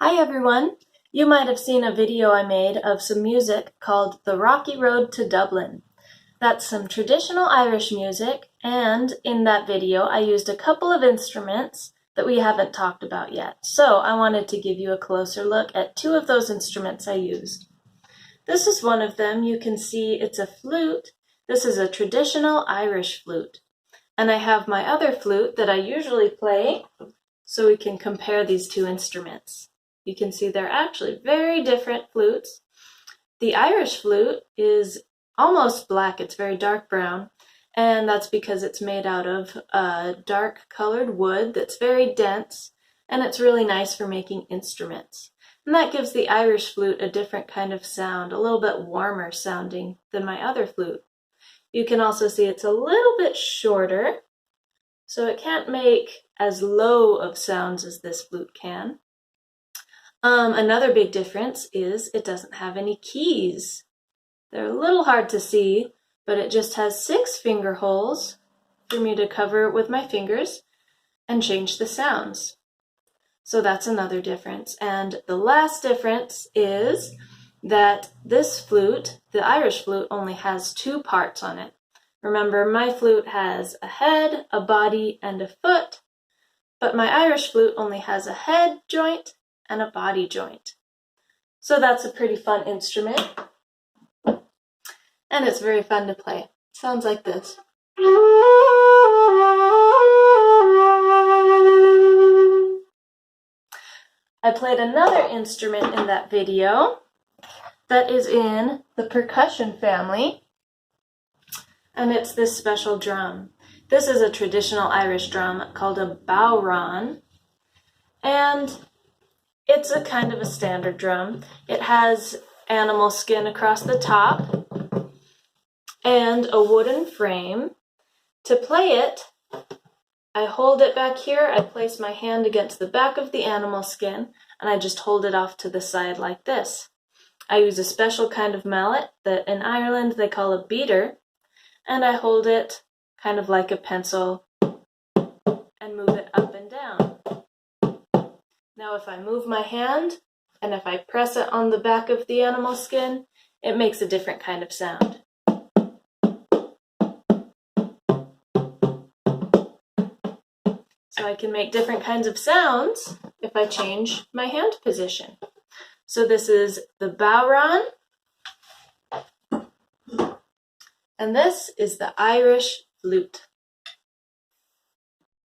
Hi everyone! You might have seen a video I made of some music called The Rocky Road to Dublin. That's some traditional Irish music, and in that video I used a couple of instruments that we haven't talked about yet. So I wanted to give you a closer look at two of those instruments I used. This is one of them. You can see it's a flute. This is a traditional Irish flute. And I have my other flute that I usually play, so we can compare these two instruments. You can see they're actually very different flutes. The Irish flute is almost black, it's very dark brown, and that's because it's made out of dark colored wood that's very dense, and it's really nice for making instruments. And that gives the Irish flute a different kind of sound, a little bit warmer sounding than my other flute. You can also see it's a little bit shorter, so it can't make as low of sounds as this flute can. Another big difference is it doesn't have any keys. They're a little hard to see, but it just has 6 finger holes for me to cover it with my fingers and change the sounds. So that's another difference. And the last difference is that this flute, the Irish flute, only has 2 parts on it. Remember, my flute has a head, a body, and a foot, but my Irish flute only has a head joint and a body joint. So that's a pretty fun instrument, and it's very fun to play. It sounds like this. I played another instrument in that video that is in the percussion family, and it's this special drum. This is a traditional Irish drum called a bodhrán, and it's a kind of a standard drum. It has animal skin across the top and a wooden frame. To play it, I hold it back here, I place my hand against the back of the animal skin, and I just hold it off to the side like this. I use a special kind of mallet that in Ireland they call a beater, and I hold it kind of like a pencil and move it up and down. Now if I move my hand and if I press it on the back of the animal skin, it makes a different kind of sound. So I can make different kinds of sounds if I change my hand position. So this is the bodhrán, and this is the Irish flute.